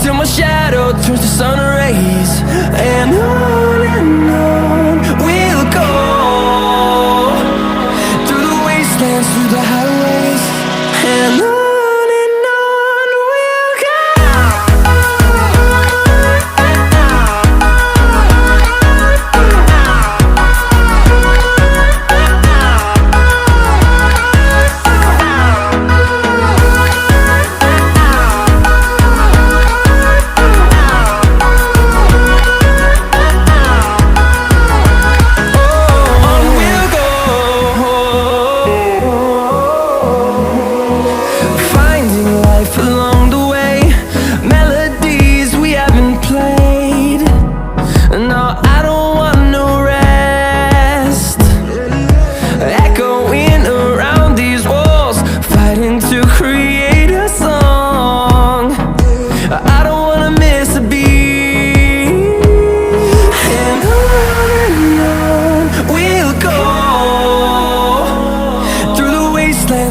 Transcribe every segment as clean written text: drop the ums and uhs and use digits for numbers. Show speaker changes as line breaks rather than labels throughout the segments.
till my shadow turns to sun rays. And on we'll go, through the wastelands, through the highways, and on we'll go.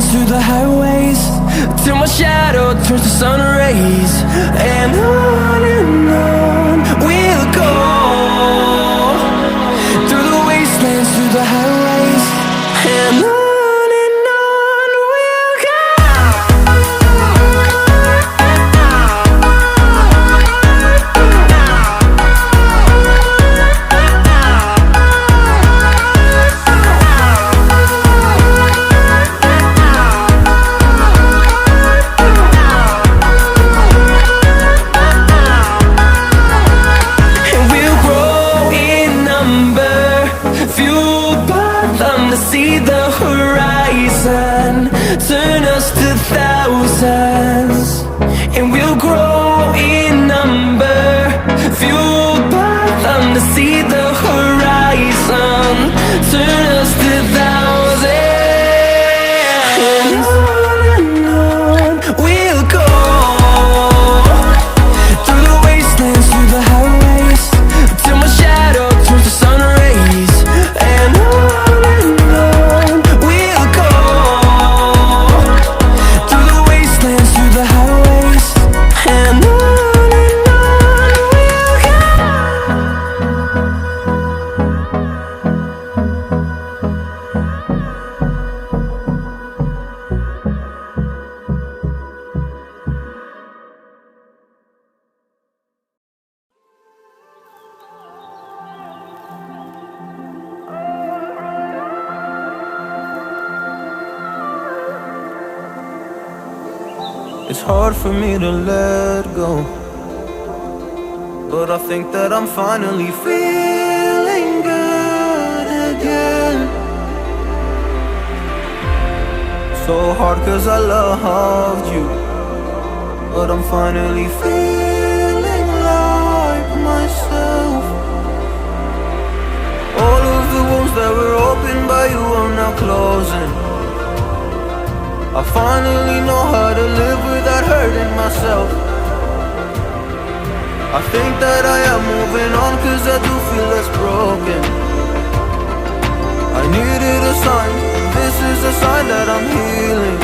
Through the highways, till my shadow turns to sun rays. And on we'll go, through the wastelands, through the highways, and on we'll go. See the horizon turn us to thousands, and we'll grow in number, fueled by them. To see the horizon turn us to thousands, and on we'll go, through the wastelands, through the highways, till my shadow turns to sun rays. And
it's hard for me to let go, but I think that I'm finally feeling good again. So hard cause I loved you, but I'm finally feeling like myself. All of the wounds that were opened by you are now closing. I finally know how to live without hurting myself. I think that I am moving on cause I do feel less broken. I needed a sign, this is a sign that I'm healing.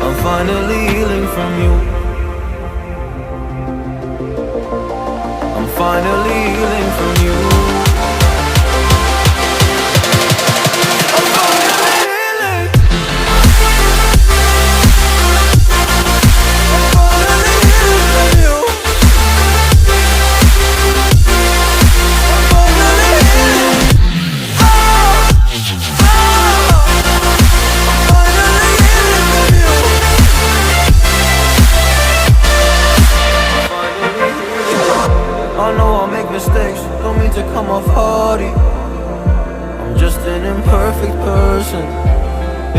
I'm finally healing from you. I'm finally healing from you. Mistakes, don't mean to come off hardy. I'm just an imperfect person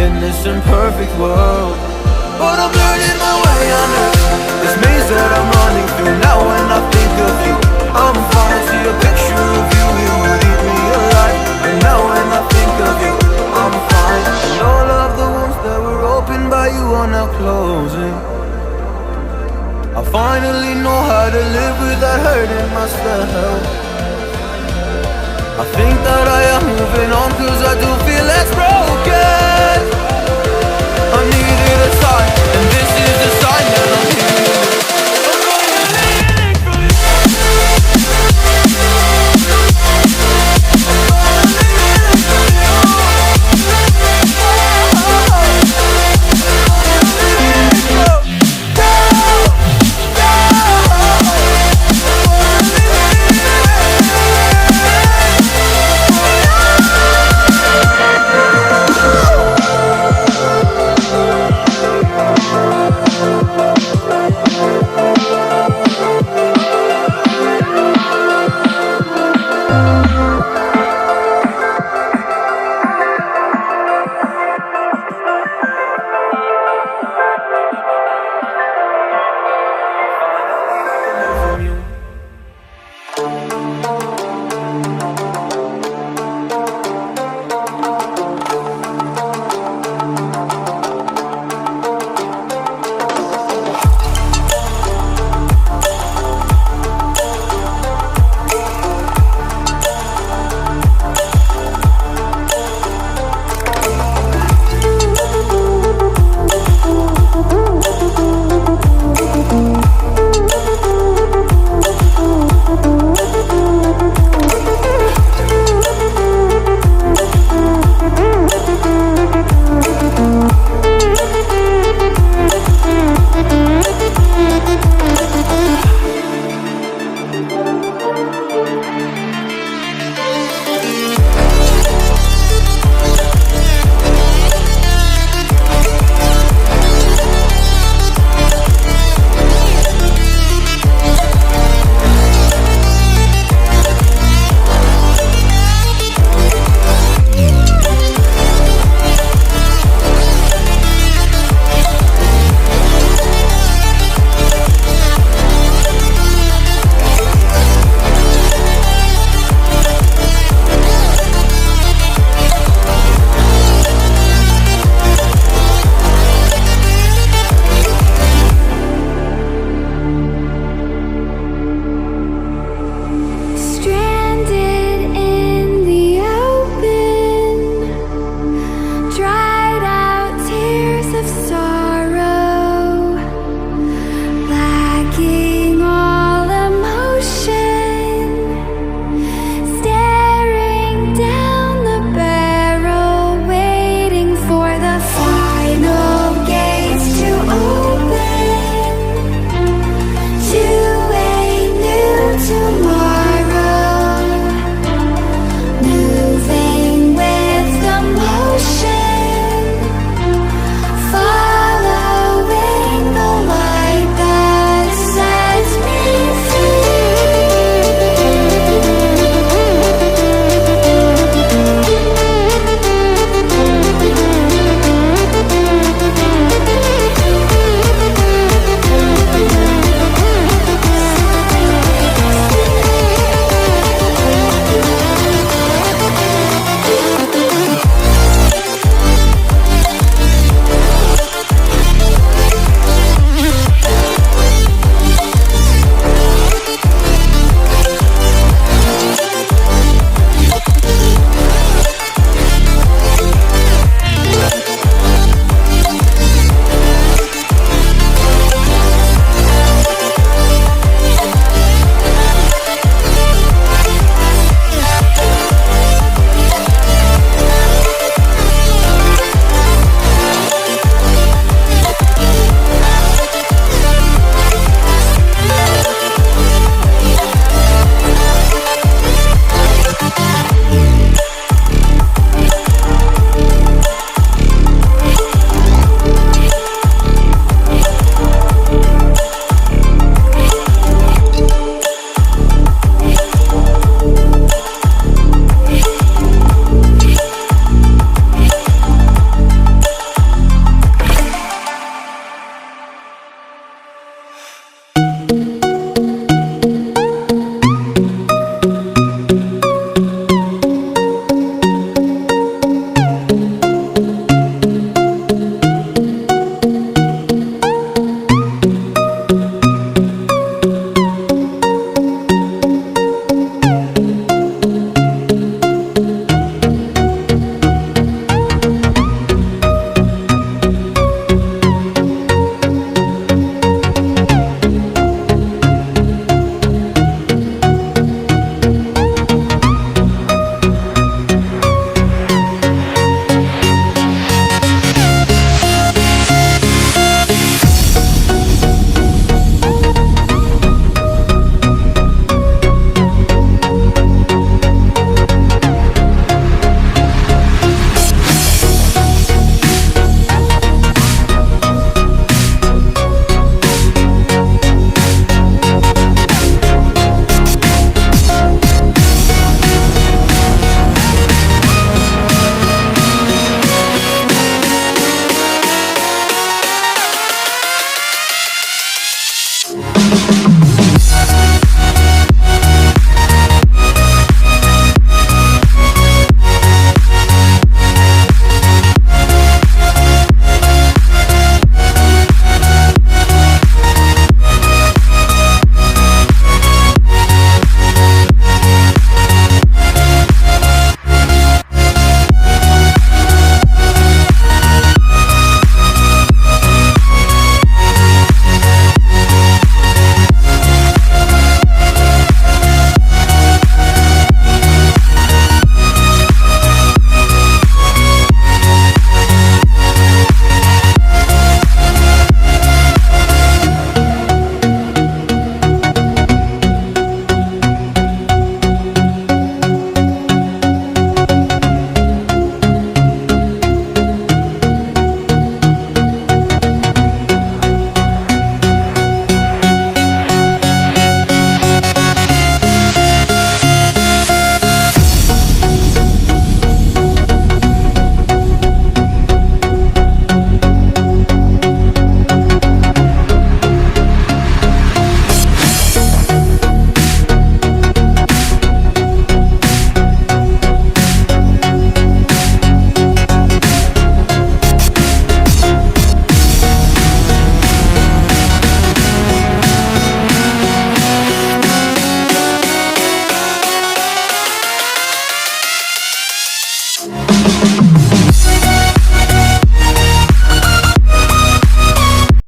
in this imperfect world, but I'm learning my way under this maze that I'm running through. Now when I think of you, I'm fine. See a picture of you, you would eat me alive. And now when I think of you, I'm fine. And all of the wounds that were opened by you are now closing. I finally know how to live without hurting myself. I think that I am moving on cause I do feel less broken.